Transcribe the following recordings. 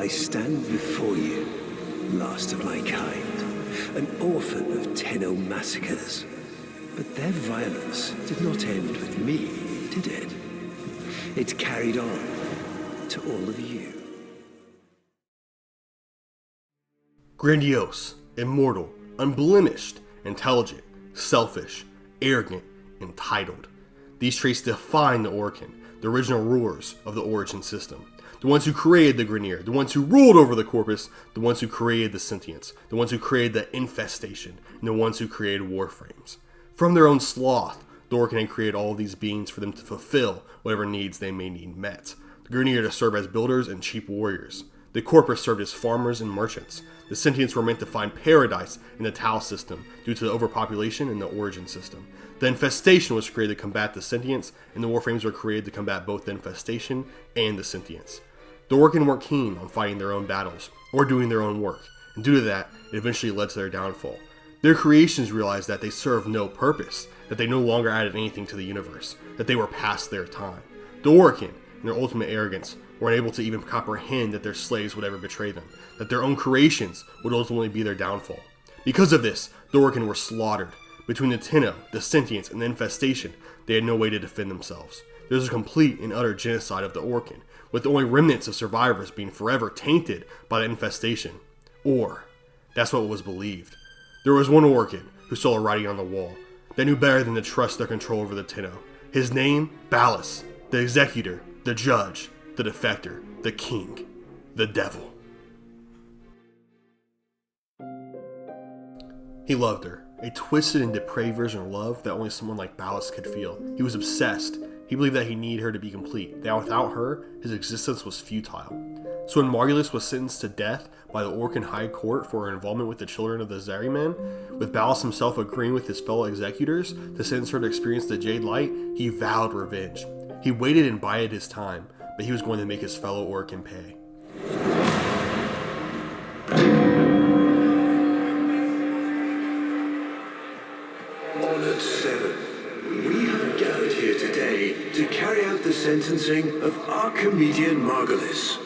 I stand before you, last of my kind, an orphan of Tenno massacres. But their violence did not end with me, did it? It carried on to all of you. Grandiose, immortal, unblemished, intelligent, selfish, arrogant, entitled. These traits define the Orkin, the original rulers of the Origin system. The ones who created the Grineer, the ones who ruled over the Corpus, the ones who created the Sentience, the ones who created the Infestation, and the ones who created Warframes. From their own sloth, the Orkin had created all of these beings for them to fulfill whatever needs they may need met. The Grineer to serve as builders and cheap warriors. The Corpus served as farmers and merchants. The Sentients were meant to find paradise in the Tau system due to the overpopulation in the Origin system. The Infestation was created to combat the Sentients, and the Warframes were created to combat both the Infestation and the Sentients. The Orkin weren't keen on fighting their own battles, or doing their own work, and due to that, it eventually led to their downfall. Their creations realized that they served no purpose, that they no longer added anything to the universe, that they were past their time. The Orkin, in their ultimate arrogance, were unable to even comprehend that their slaves would ever betray them, that their own creations would ultimately be their downfall. Because of this, the Orkin were slaughtered. Between the Tenno, the Sentients, and the Infestation, they had no way to defend themselves. There was a complete and utter genocide of the Orkin, with the only remnants of survivors being forever tainted by the Infestation. Or, that's what was believed. There was one Orkin who saw a writing on the wall, that knew better than to trust their control over the Tenno. His name, Ballas, the Executor, the Judge, the Defector, the King, the Devil. He loved her, a twisted and depraved version of love that only someone like Ballas could feel. He was obsessed. He believed that he needed her to be complete, that without her, his existence was futile. So when Margulis was sentenced to death by the Orkin High Court for her involvement with the children of the Zariman, with Ballas himself agreeing with his fellow executors to sentence her to experience the Jade Light, he vowed revenge. He waited and bided his time, but he was going to make his fellow Orkin pay. Honored Seven, we have gathered here today to carry out the sentencing of Archimedean Margulis.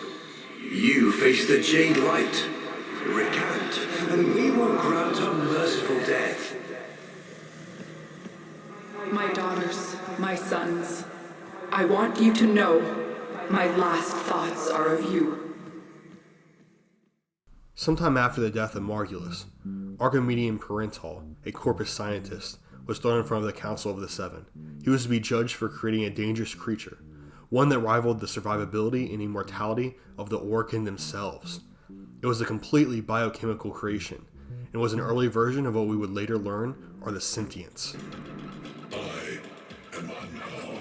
You face the Jade Light. Recant, and we will grant a merciful death. My daughters, my sons, I want you to know my last thoughts are of you. Sometime after the death of Margulis, Archimedean Parental, a Corpus scientist, was thrown in front of the Council of the Seven. He was to be judged for creating a dangerous creature, one that rivaled the survivability and immortality of the Orkin themselves. It was a completely biochemical creation, and was an early version of what we would later learn are the Sentients. I am Anhal,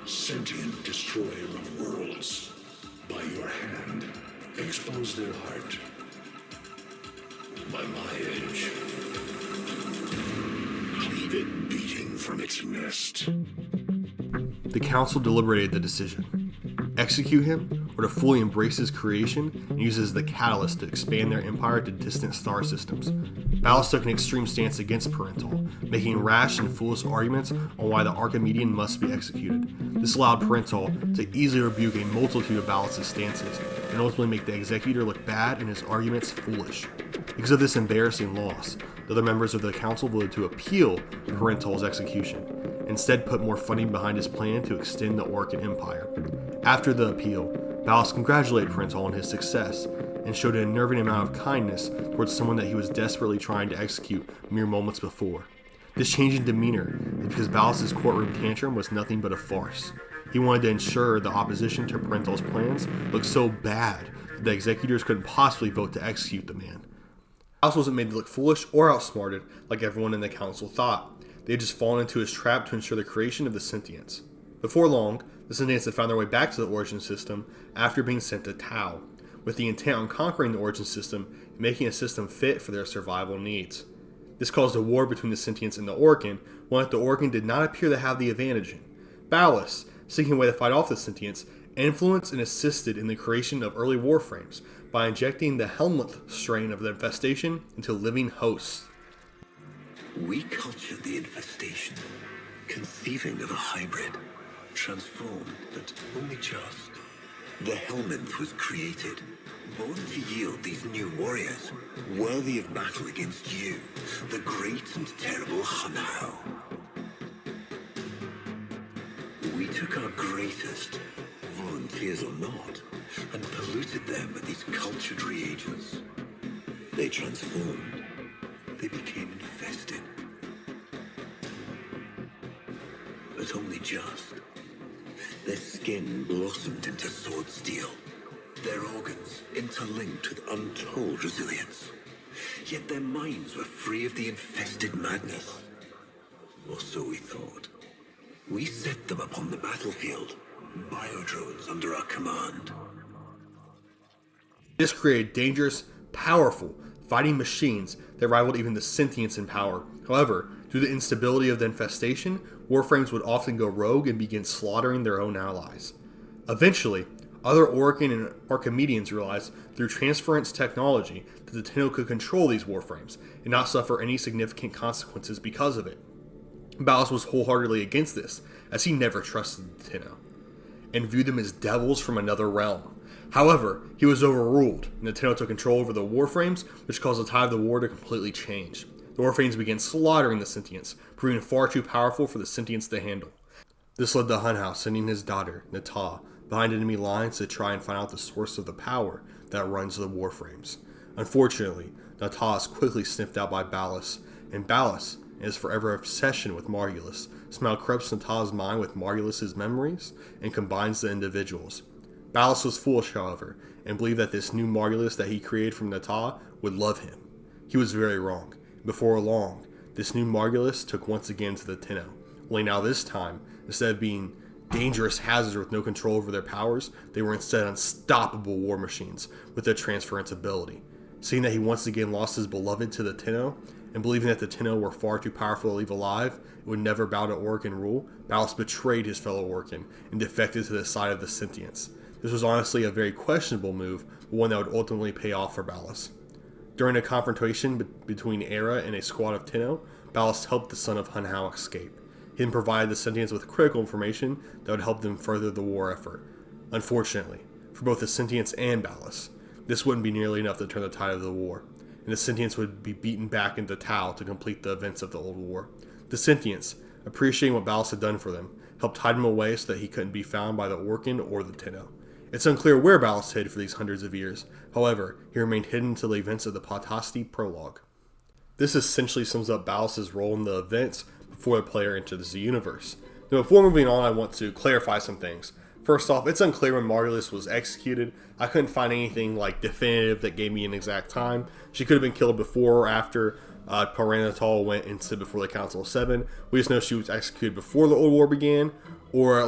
sentient destroyer of worlds. By your hand, expose their heart. By my edge, cleave it beating from its nest. The council deliberated the decision: execute him, or to fully embrace his creation and use it as the catalyst to expand their empire to distant star systems. Ballas took an extreme stance against Parental, making rash and foolish arguments on why the Archimedean must be executed. This allowed Parental to easily rebuke a multitude of Ballas' stances, and ultimately make the Executor look bad and his arguments foolish. Because of this embarrassing loss, the other members of the council voted to appeal Parental's execution, instead put more funding behind his plan to extend the Orkin Empire. After the appeal, Ballas congratulated Parental on his success, and showed an unnerving amount of kindness towards someone that he was desperately trying to execute mere moments before. This change in demeanor is because Ballas' courtroom tantrum was nothing but a farce. He wanted to ensure the opposition to Parental's plans looked so bad that the executors couldn't possibly vote to execute the man. Ballas wasn't made to look foolish or outsmarted like everyone in the council thought. They had just fallen into his trap to ensure the creation of the Sentients. Before long, the Sentients had found their way back to the Origin system after being sent to Tau, with the intent on conquering the Origin system and making a system fit for their survival needs. This caused a war between the Sentients and the Orkin, one that the Orkin did not appear to have the advantage in. Ballas, seeking a way to fight off the Sentients, influenced and assisted in the creation of early Warframes by injecting the Helmut strain of the Infestation into living hosts. We cultured the Infestation, conceiving of a hybrid, transformed, but only just. The Helminth was created, Born to yield these new warriors, worthy of battle against you, the great and terrible Hunhow. We took our greatest, volunteers or not, and polluted them with these cultured reagents. They transformed. They became infested. But only just. Their skin blossomed into sword steel. Their organs interlinked with untold resilience. Yet their minds were free of the infested madness. Or so we thought. We set them upon the battlefield, biodrones under our command. This created dangerous, powerful, fighting machines that rivaled even the sentience in power. However, due to the instability of the infestation, Warframes would often go rogue and begin slaughtering their own allies. Eventually, other Orokin and Archimedeans realized through transference technology that the Tenno could control these Warframes and not suffer any significant consequences because of it. Ballas was wholeheartedly against this, as he never trusted the Tenno, and viewed them as devils from another realm. However, he was overruled, and the Tenno took control over the Warframes, which caused the tide of the war to completely change. The Warframes began slaughtering the sentients, proving far too powerful for the sentients to handle. This led to Hunhow sending his daughter, Natah, behind enemy lines to try and find out the source of the power that runs the Warframes. Unfortunately, Natah is quickly sniffed out by Ballas, and Ballas, in his forever obsession with Margulis, somehow corrupts Natah's mind with Margulis' memories and combines the individuals. Ballas was foolish, however, and believed that this new Margulis that he created from Natah would love him. He was very wrong. Before long, this new Margulis took once again to the Tenno, only now this time, instead of being dangerous hazards with no control over their powers, they were instead unstoppable war machines with their transference ability. Seeing that he once again lost his beloved to the Tenno, and believing that the Tenno were far too powerful to leave alive and would never bow to Orokin rule, Ballas betrayed his fellow Orokin and defected to the side of the sentients. This was honestly a very questionable move, but one that would ultimately pay off for Ballas. During a confrontation between Era and a squad of Tenno, Ballas helped the son of Hunhow escape. He then provided the sentients with critical information that would help them further the war effort. Unfortunately, for both the sentients and Ballas, this wouldn't be nearly enough to turn the tide of the war, and the sentients would be beaten back into Tau to complete the events of the old war. The sentients, appreciating what Ballas had done for them, helped hide him away so that he couldn't be found by the Orokin or the Tenno. It's unclear where Ballas hid for these hundreds of years. However, he remained hidden until the events of the Patasti prologue. This essentially sums up Ballas' role in the events before the player enters the universe. Now, before moving on, I want to clarify some things. First off, it's unclear when Margulis was executed. I couldn't find anything definitive that gave me an exact time. She could have been killed before or after Paranatal went and stood before the Council of Seven. We just know she was executed before the Old War began, or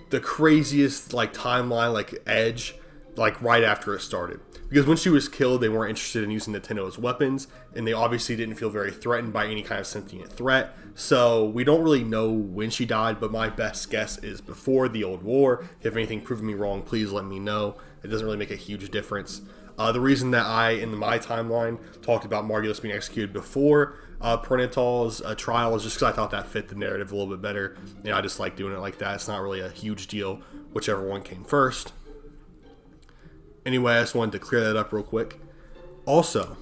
the craziest timeline edge right after it started. Because when she was killed, they weren't interested in using the Tenno as weapons, and they obviously didn't feel very threatened by any kind of sentient threat. So we don't really know when she died, but my best guess is before the Old War. If you have anything proving me wrong, please let me know. It doesn't really make a huge difference. The reason that I, in my timeline, talked about Margulis being executed before Paranatal's trial is just because I thought that fit the narrative a little bit better. And I just like doing it like that. It's not really a huge deal, whichever one came first. Anyway, I just wanted to clear that up real quick. Also,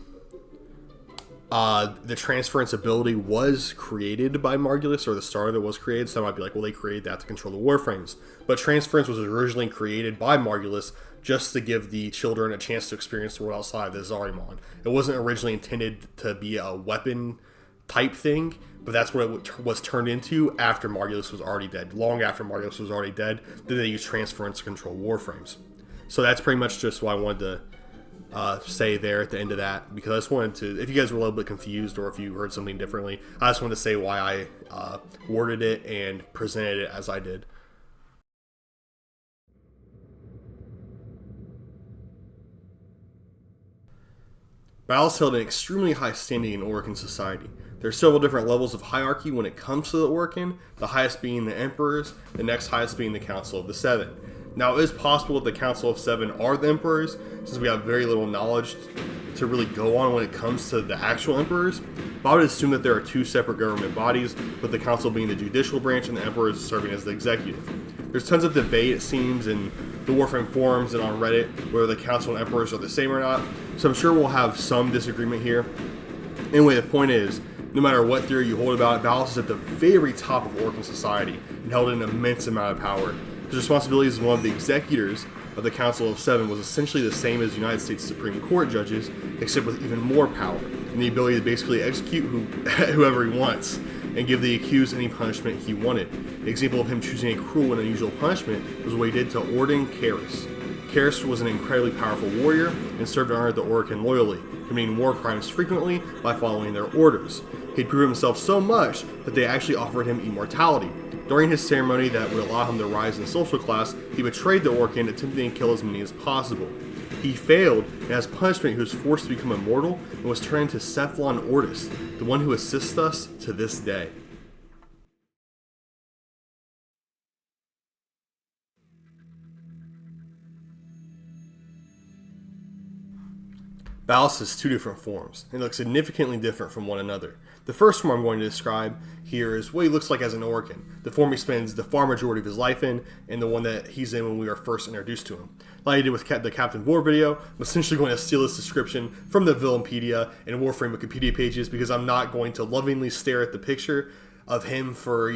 the transference ability was created by Margulis, or the starter was created, so I might be well, they created that to control the Warframes. But transference was originally created by Margulis just to give the children a chance to experience the world outside of the Zarimon. It wasn't originally intended to be a weapon type thing, but that's what it was turned into after Margulis was already dead. Long after Margulis was already dead, then they used transference to control Warframes. So that's pretty much just what I wanted to say there at the end of that, because I just wanted to, if you guys were a little bit confused or if you heard something differently, I just wanted to say why I worded it and presented it as I did. Ballas held an extremely high standing in Orokin society. There are several different levels of hierarchy when it comes to the Orokin, the highest being the Emperors, the next highest being the Council of the Seven. Now, it is possible that the Council of Seven are the Emperors, since we have very little knowledge to really go on when it comes to the actual Emperors, but I would assume that there are two separate government bodies, with the Council being the judicial branch and the Emperors serving as the executive. There's tons of debate, it seems, in the Warframe forums and on Reddit whether the Council and Emperors are the same or not, so I'm sure we'll have some disagreement here. Anyway, the point is, no matter what theory you hold about it, Ballas is at the very top of Orcan society and held an immense amount of power. His responsibilities as one of the executors of the Council of Seven was essentially the same as United States Supreme Court judges, except with even more power and the ability to basically execute whoever he wants and give the accused any punishment he wanted. An example of him choosing a cruel and unusual punishment was what he did to Orden Karis. Karis was an incredibly powerful warrior and served under the Orcan loyally, committing war crimes frequently by following their orders. He'd proven himself so much that they actually offered him immortality. During his ceremony that would allow him to rise in social class, he betrayed the Orcan, attempting to kill as many as possible. He failed, and as punishment he was forced to become immortal and was turned into Cephalon Ortis, the one who assists us to this day. Ballas has two different forms, and look significantly different from one another. The first form I'm going to describe here is what he looks like as an Orcan, the form he spends the far majority of his life in, and the one that he's in when we are first introduced to him. Like I did with the Captain Vor video, I'm essentially going to steal this description from the Villainpedia and Warframe Wikipedia pages because I'm not going to lovingly stare at the picture of him for,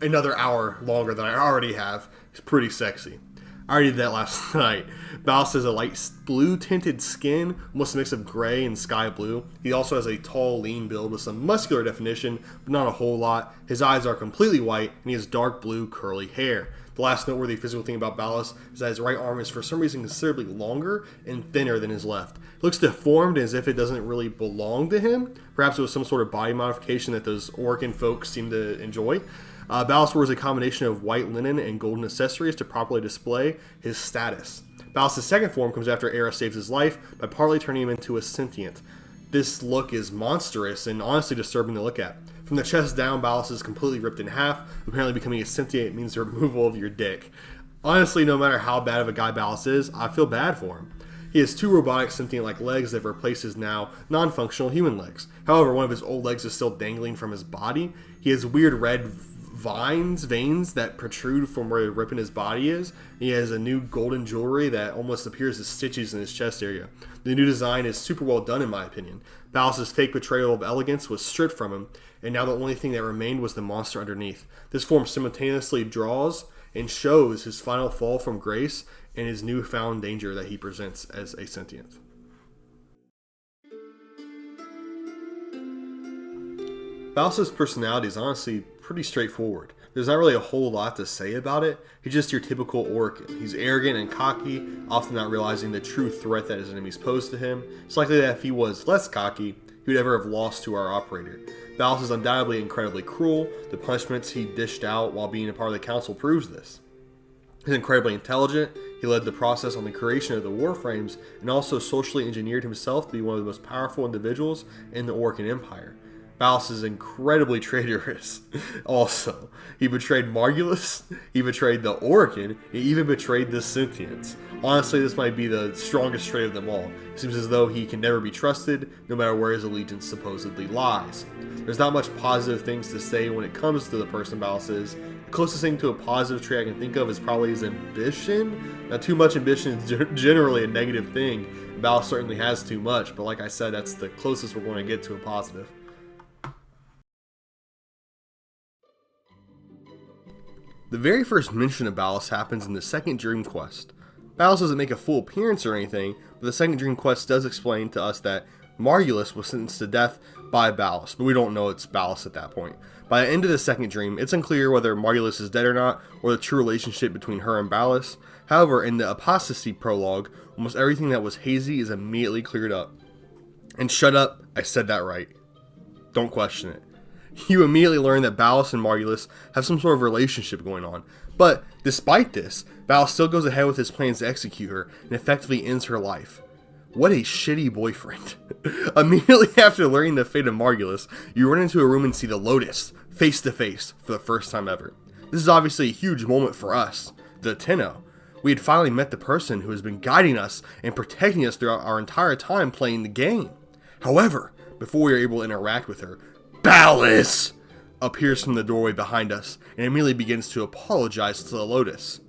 another hour longer than I already have. He's pretty sexy. I already did that last night. Ballas has a light blue tinted skin, almost a mix of gray and sky blue. He also has a tall, lean build with some muscular definition, but not a whole lot. His eyes are completely white, and he has dark blue, curly hair. The last noteworthy physical thing about Ballas is that his right arm is for some reason considerably longer and thinner than his left. It looks deformed as if it doesn't really belong to him. Perhaps it was some sort of body modification that those Orcan folks seem to enjoy. Ballas wears a combination of white linen and golden accessories to properly display his status. Ballas' second form comes after Era saves his life by partly turning him into a sentient. This look is monstrous and honestly disturbing to look at. From the chest down, Ballas is completely ripped in half. Apparently becoming a sentient means the removal of your dick. Honestly, no matter how bad of a guy Ballas is, I feel bad for him. He has two robotic sentient-like legs that replace his now non-functional human legs. However, one of his old legs is still dangling from his body. He has weird red veins that protrude from where the rip in his body is. He has a new golden jewelry that almost appears as stitches in his chest area. The new design is super well done in my opinion. Ballas' fake betrayal of elegance was stripped from him, and now the only thing that remained was the monster underneath. This form simultaneously draws and shows his final fall from grace and his newfound danger that he presents as a sentient. Ballas' personality is honestly pretty straightforward. There's not really a whole lot to say about it. He's just your typical Orcan. He's arrogant and cocky, often not realizing the true threat that his enemies pose to him. It's likely that if he was less cocky, he would ever have lost to our operator. Ballas is undoubtedly incredibly cruel. The punishments he dished out while being a part of the council proves this. He's incredibly intelligent. He led the process on the creation of the Warframes and also socially engineered himself to be one of the most powerful individuals in the Orcan Empire. Ballas is incredibly traitorous. Also, he betrayed Margulis, he betrayed the Orcan, he even betrayed the Sentients. Honestly, this might be the strongest trait of them all. It seems as though he can never be trusted, no matter where his allegiance supposedly lies. There's not much positive things to say when it comes to the person Ballas is. The closest thing to a positive trait I can think of is probably his ambition. Now, too much ambition is generally a negative thing. Ballas certainly has too much, but like I said, that's the closest we're going to get to a positive. The very first mention of Ballas happens in the second Dream Quest. Ballas doesn't make a full appearance or anything, but the second Dream Quest does explain to us that Margulis was sentenced to death by Ballas, but we don't know it's Ballas at that point. By the end of the second dream, it's unclear whether Margulis is dead or not, or the true relationship between her and Ballas. However, in the Apostasy prologue, almost everything that was hazy is immediately cleared up. And shut up, I said that right. Don't question it. You immediately learn that Ballas and Margulis have some sort of relationship going on. But despite this, Ballas still goes ahead with his plans to execute her and effectively ends her life. What a shitty boyfriend. Immediately after learning the fate of Margulis, you run into a room and see the Lotus, face to face, for the first time ever. This is obviously a huge moment for us, the Tenno. We had finally met the person who has been guiding us and protecting us throughout our entire time playing the game. However, before we are able to interact with her, Ballas appears from the doorway behind us and immediately begins to apologize to the Lotus.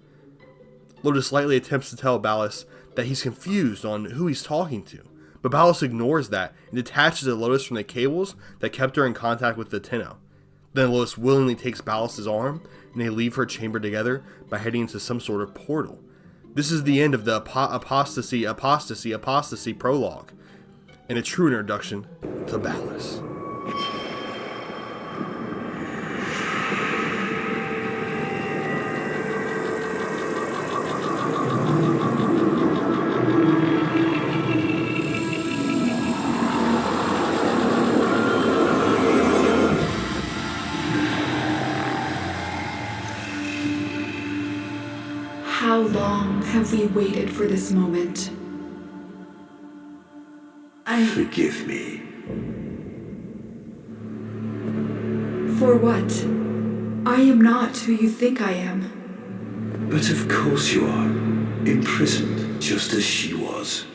Lotus slightly attempts to tell Ballas that he's confused on who he's talking to, but Ballas ignores that and detaches the Lotus from the cables that kept her in contact with the Tenno. Then Lotus willingly takes Ballas' arm, and they leave her chamber together by heading into some sort of portal. This is the end of the apostasy prologue, and a true introduction to Ballas. How long have we waited for this moment? Forgive me. For what? I am not who you think I am. But of course you are. Imprisoned, just as she was.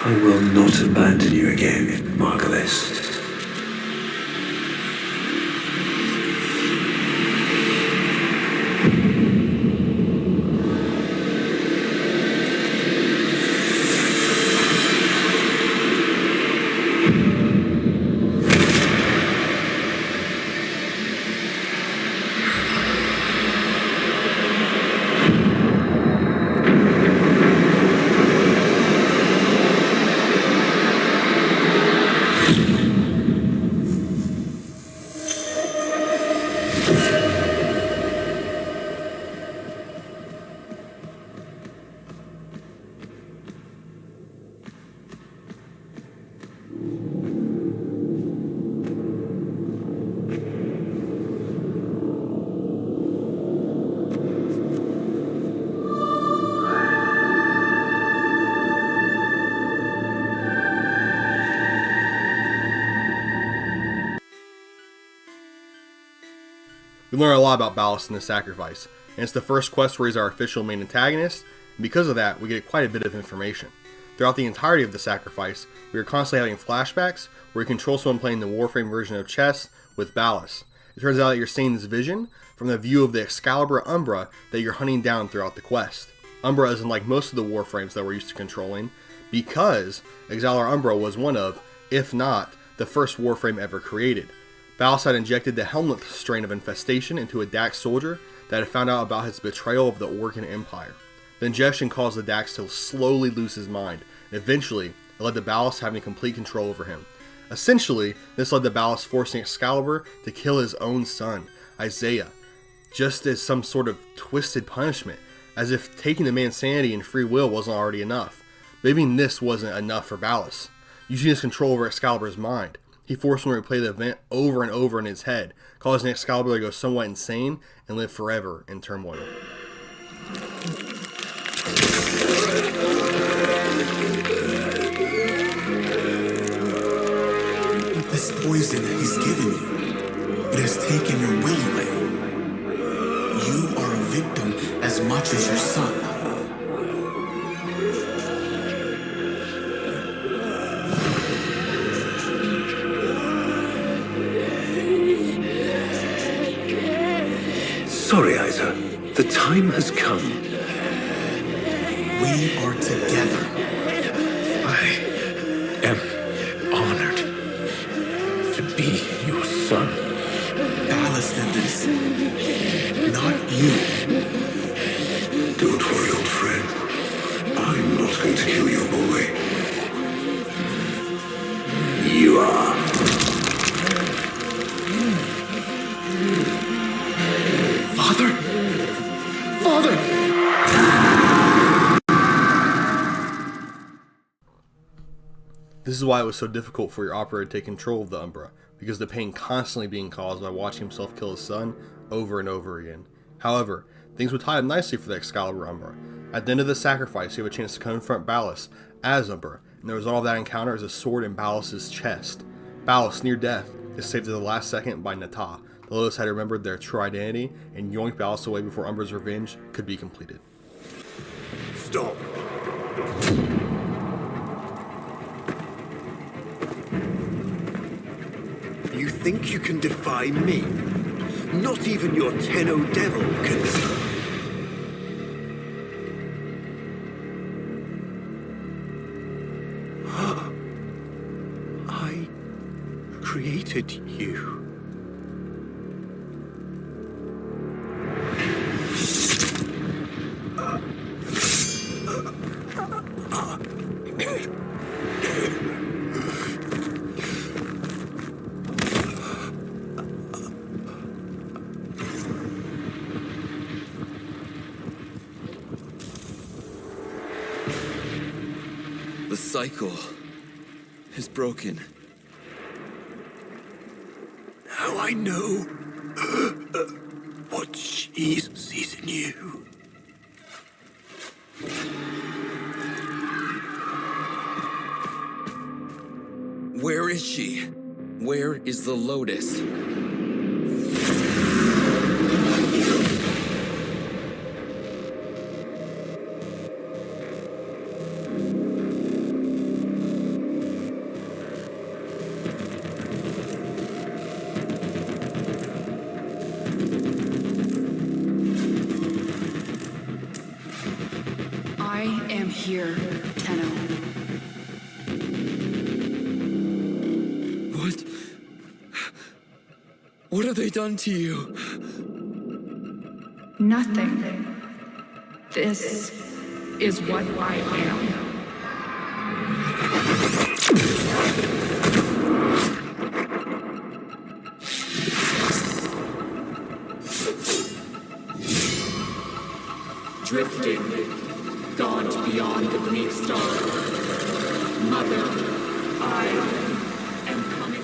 I will not abandon you again, Margulis. We learn a lot about Ballas in the sacrifice, and it's the first quest where he's our official main antagonist, and because of that, we get quite a bit of information. Throughout the entirety of the sacrifice, we are constantly having flashbacks where you control someone playing the Warframe version of chess with Ballas. It turns out that you're seeing this vision from the view of the Excalibur Umbra that you're hunting down throughout the quest. Umbra isn't like most of the Warframes that we're used to controlling, because Excalibur Umbra was one of, if not, the first Warframe ever created. Ballas had injected the Helmut strain of infestation into a Dax soldier that had found out about his betrayal of the Orcan Empire. The injection caused the Dax to slowly lose his mind, and eventually it led to Ballas having complete control over him. Essentially, this led to Ballas forcing Excalibur to kill his own son, Isaiah, just as some sort of twisted punishment, as if taking the man's sanity and free will wasn't already enough. But even this wasn't enough for Ballas. Using his control over Excalibur's mind, he forced him to replay the event over and over in his head, causing Excalibur to go somewhat insane and live forever in turmoil. This poison he's given you, it has taken your will away. You are a victim as much as your son. Sorry, Isa. The time has come. We are together. I am honored to be your son. Ballas did this, not you. Don't worry, old friend. I'm not going to kill your boy. You are. Father? Father! This is why it was so difficult for your operator to take control of the Umbra, because the pain constantly being caused by watching himself kill his son over and over again. However, things would tie up nicely for the Excalibur Umbra. At the end of the sacrifice, you have a chance to confront Ballas as Umbra, and the result of that encounter is a sword in Ballas' chest. Ballas, near death, is saved at the last second by Nata. The Lotus had remembered their true identity and yoinked Ballas away before Umbra's revenge could be completed. Stop. You think you can defy me? Not even your Tenno Devil can. I created you. The cycle is broken. Now I know what she sees in you. Where is she? Where is the Lotus? I am here, Tenno. What have they done to you? Nothing. This is what I am. Drifting, gaunt beyond the Greek star. Mother, I am coming.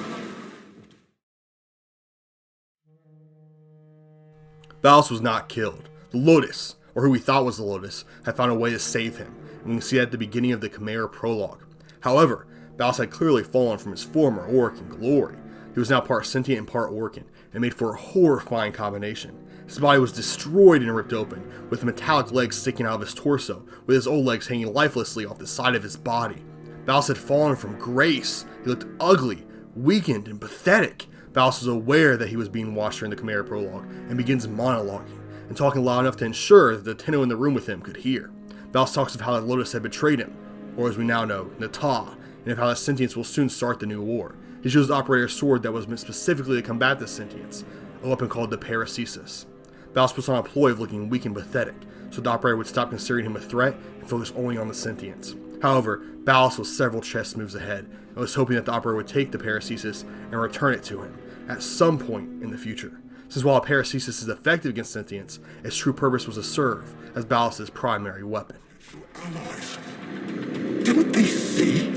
Ballas was not killed. The Lotus, or who we thought was the Lotus, had found a way to save him, and we can see that at the beginning of the Chimera prologue. However, Ballas had clearly fallen from his former Orcan glory. He was now part sentient and part Orcan, and made for a horrifying combination. His body was destroyed and ripped open, with metallic legs sticking out of his torso, with his old legs hanging lifelessly off the side of his body. Ballas had fallen from grace. He looked ugly, weakened, and pathetic. Ballas was aware that he was being watched during the Chimera prologue, and begins monologuing, and talking loud enough to ensure that the Tenno in the room with him could hear. Ballas talks of how the Lotus had betrayed him, or as we now know, Nata, and of how that sentience will soon start the new war. He shows the operator a sword that was meant specifically to combat this sentience, a weapon called the Paracesis. Ballas puts on a ploy of looking weak and pathetic, so the operator would stop considering him a threat and focus only on the sentience. However, Ballas was several chess moves ahead, and was hoping that the operator would take the Paracesis and return it to him, at some point in the future. Since while a Paracesis is effective against sentience, its true purpose was to serve as Ballas' primary weapon. Allies. Didn't they see?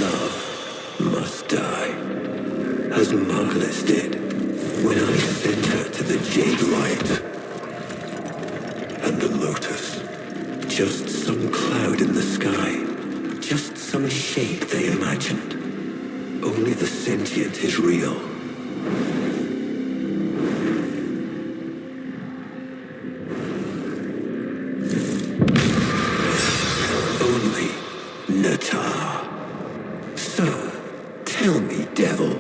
Love must die, as Margulis did when I sent her to the Jade Light. And the Lotus, just some cloud in the sky, just some shape they imagined. Only the sentient is real. Only Nata. So, tell me, Devil,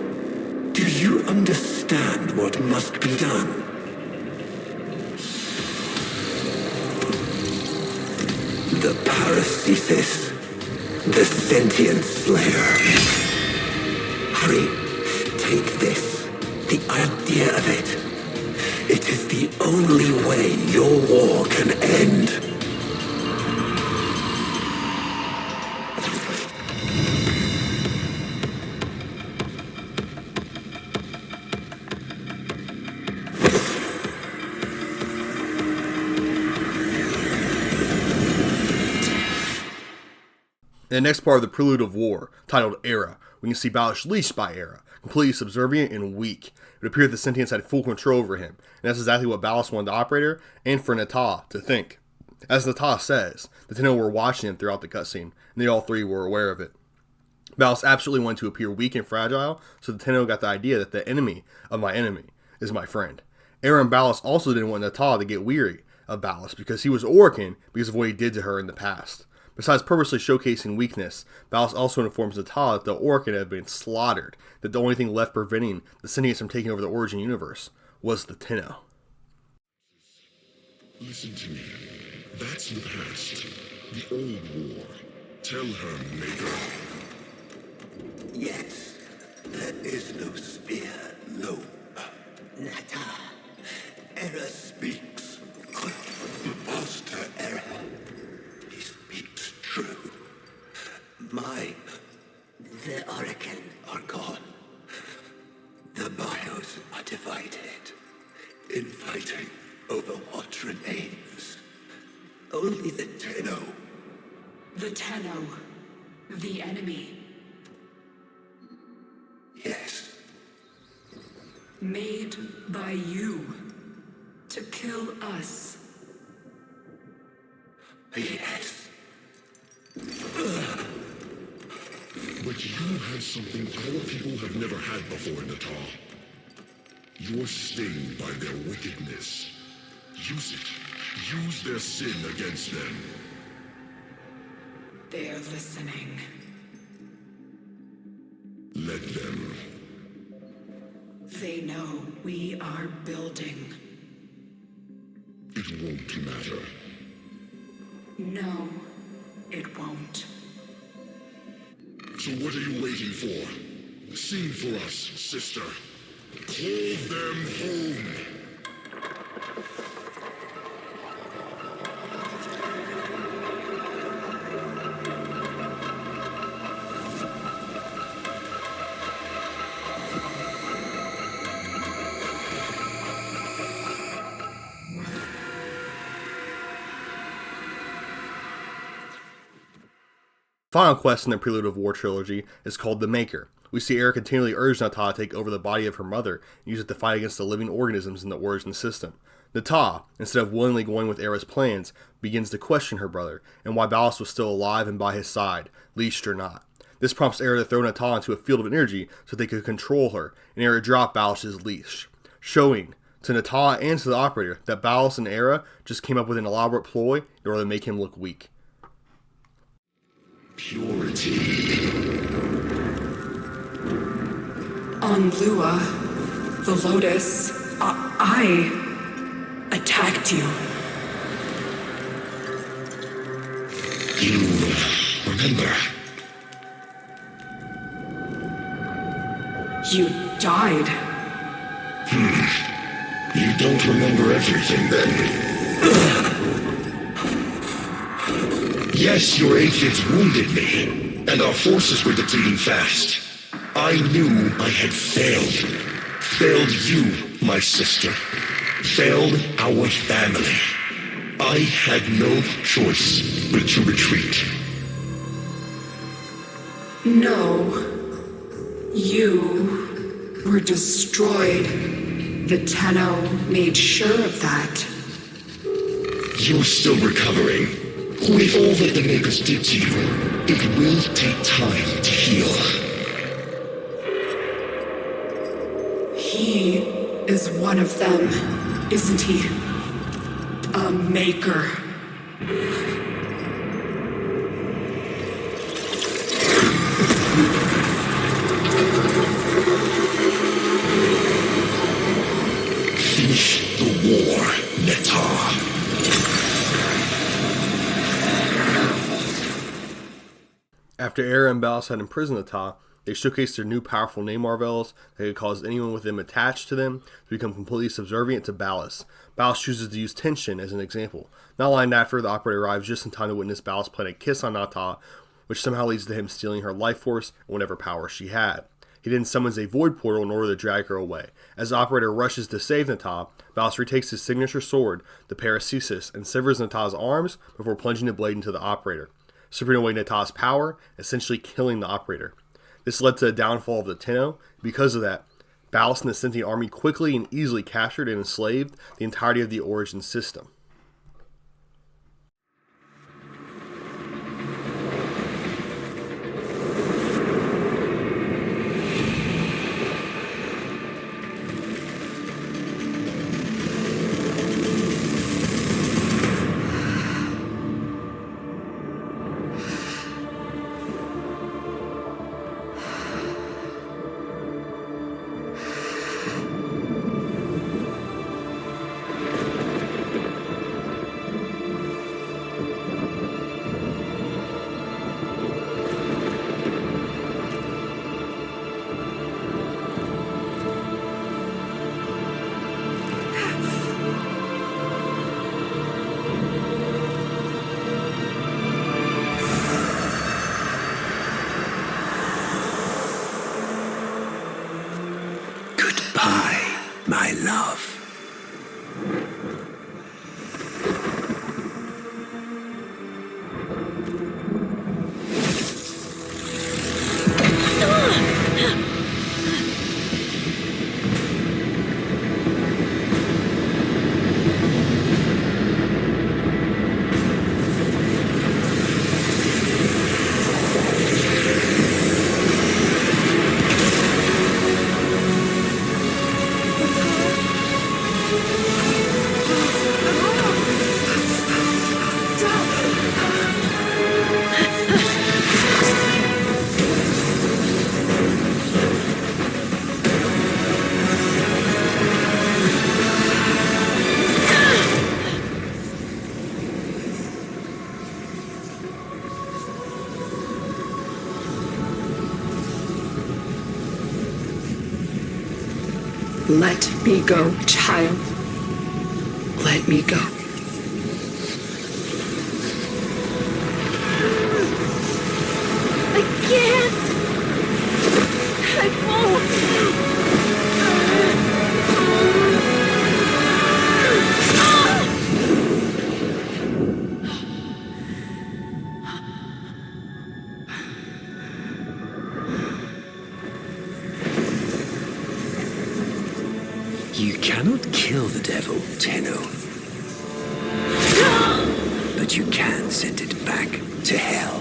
do you understand what must be done? The Paracesis, the sentient slayer. Hurry, take this, the idea of it. It is the only way your war can end. In the next part of the Prelude of War, titled Era, we can see Ballas leashed by Era, completely subservient and weak. It would appear that the sentience had full control over him, and that's exactly what Ballas wanted the operator, and for Nata, to think. As Nata says, the Tenno were watching him throughout the cutscene, and they all three were aware of it. Ballas absolutely wanted to appear weak and fragile, so the Tenno got the idea that the enemy of my enemy is my friend. Era and Ballas also didn't want Nata to get weary of Ballas, because he was Orcan because of what he did to her in the past. Besides purposely showcasing weakness, Ballas also informs Natah that the Orkin had been slaughtered, that the only thing left preventing the Sentients from taking over the Origin universe was the Tenno. Listen to me. That's the past. The old war. Tell her, Maker. Yes, there is no spear, no. Natah, Error speaks. Master Error. He speaks true. The Orkin are gone. The bios are divided, infighting over what remains. Only the Tenno. The Tenno. The enemy. Yes. Made by you. To kill us. Yes. But you have something our people have never had before, Natah. You're stained by their wickedness. Use it. Use their sin against them. They're listening. Let them. They know we are building. It won't matter. No, it won't. So what are you waiting for? Sing for us, sister. Call them home. Final quest in the Prelude of War trilogy is called The Maker. We see Era continually urge Natah to take over the body of her mother and use it to fight against the living organisms in the Origin system. Natah, instead of willingly going with Era's plans, begins to question her brother and why Ballas was still alive and by his side, leashed or not. This prompts Era to throw Natah into a field of energy so they could control her, and Era drop Ballas' leash, showing to Natah and to the operator that Ballas and Era just came up with an elaborate ploy in order to make him look weak. Purity. On Lua, the Lotus, I attacked you. You remember? You died. You don't remember everything then. Yes, your aphids wounded me, and our forces were depleting fast. I knew I had failed. Failed you, my sister. Failed our family. I had no choice but to retreat. No. You were destroyed. The Tenno made sure of that. You're still recovering. With all that the Makers did to you, it will take time to heal. He is one of them, isn't he? A Maker. Finish the war, Natah. After Era and Ballas had imprisoned Natah, they showcased their new powerful name Marvels that could cause anyone with them attached to them to become completely subservient to Ballas. Ballas chooses to use tension as an example. Not long after, the operator arrives just in time to witness Ballas plant a kiss on Natah, which somehow leads to him stealing her life force and whatever power she had. He then summons a void portal in order to drag her away. As the operator rushes to save Natah, Ballas retakes his signature sword, the Paracesis, and severs Natah's arms before plunging the blade into the operator, stripping away Natah's power, essentially killing the operator. This led to the downfall of the Tenno. Because of that, Ballas and the sentient army quickly and easily captured and enslaved the entirety of the Origin system. my love. Let me go, child. Let me go. I can't. I won't. You cannot kill the devil, Tenno. But you can send it back to hell.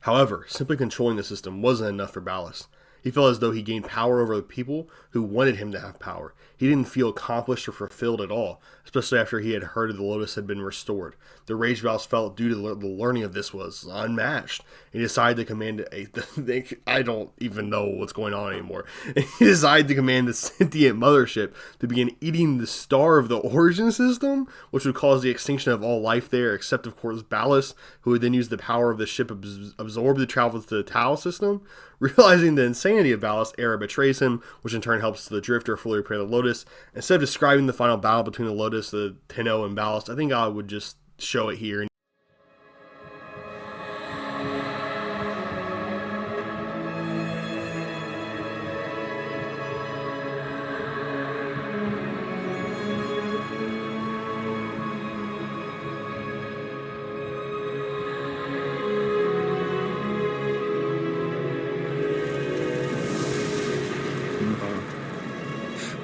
However, simply controlling the system wasn't enough for Ballas. He felt as though he gained power over the people who wanted him to have power. He didn't feel accomplished or fulfilled at all, especially after he had heard the Lotus had been restored. The rage Ballas felt due to the learning of this was unmatched. He decided to command I don't even know what's going on anymore. He decided to command the sentient mothership to begin eating the star of the origin system, which would cause the extinction of all life there, except of course Ballas, who would then use the power of the ship absorb the travel to the Tau system. Realizing the insanity of Ballas, Era betrays him, which in turn helps the Drifter fully repair the Lotus. Instead of describing the final battle between the Lotus, the Tenno, and Ballas, I think I would just show it here.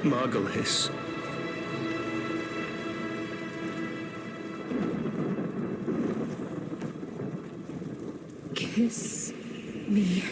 Margulis. Kiss me.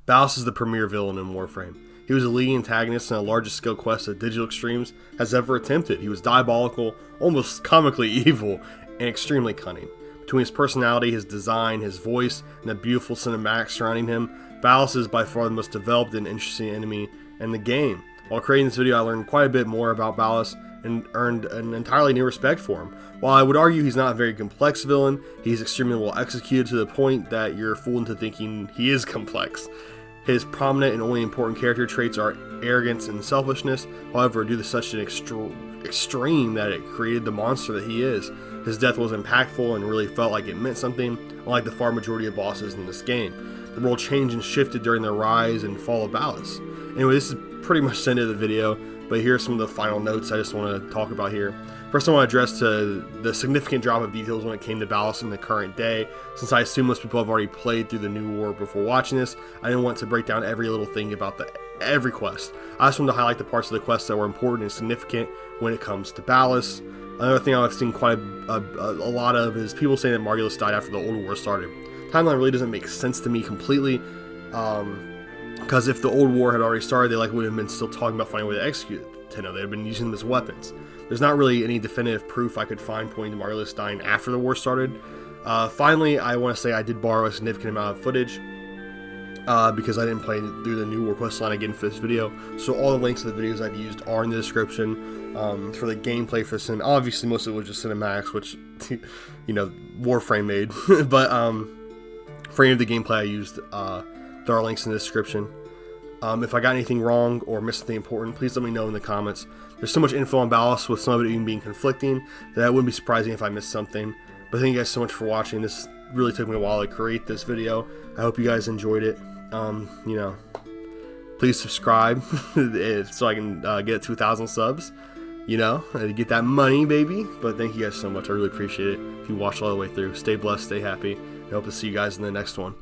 Ballas is the premier villain in Warframe. He was the leading antagonist in the largest skill quest that Digital Extremes has ever attempted. He was diabolical, almost comically evil, and extremely cunning. Between his personality, his design, his voice, and the beautiful cinematics surrounding him, Ballas is by far the most developed and interesting enemy in the game. While creating this video, I learned quite a bit more about Ballas and earned an entirely new respect for him. While I would argue he's not a very complex villain, he's extremely well executed to the point that you're fooled into thinking he is complex. His prominent and only important character traits are arrogance and selfishness, however, due to such an extreme that it created the monster that he is. His death was impactful and really felt like it meant something, unlike the far majority of bosses in this game. The world changed and shifted during the rise and fall of Ballas. Anyway, this is pretty much the end of the video, but here are some of the final notes I just want to talk about here. First, I want to address the significant drop of details when it came to Ballas in the current day. Since I assume most people have already played through the new war before watching this, I didn't want to break down every little thing about every quest. I just wanted to highlight the parts of the quest that were important and significant when it comes to Ballas. Another thing I've seen quite a lot of is people saying that Margulis died after the old war started. Timeline really doesn't make sense to me completely, because if the old war had already started, they likely would have been still talking about finding a way to execute Tenno. They had been using them as weapons. There's not really any definitive proof I could find pointing to Margulis dying after the war started. Finally, I want to say I did borrow a significant amount of footage because I didn't play through the new war quest line again for this video. So all the links to the videos I've used are in the description. For the gameplay for Sim, obviously most of it was just cinematics, which you know, Warframe made. But for any of the gameplay I used, there are links in the description. If I got anything wrong or missed something important, please let me know in the comments. There's so much info on Ballas with some of it even being conflicting that it wouldn't be surprising if I missed something. But thank you guys so much for watching. This really took me a while to create this video. I hope you guys enjoyed it. You know, please subscribe so I can get 2,000 subs. You know, to get that money, baby. But thank you guys so much. I really appreciate it. If you watched all the way through, stay blessed, stay happy. I hope to see you guys in the next one.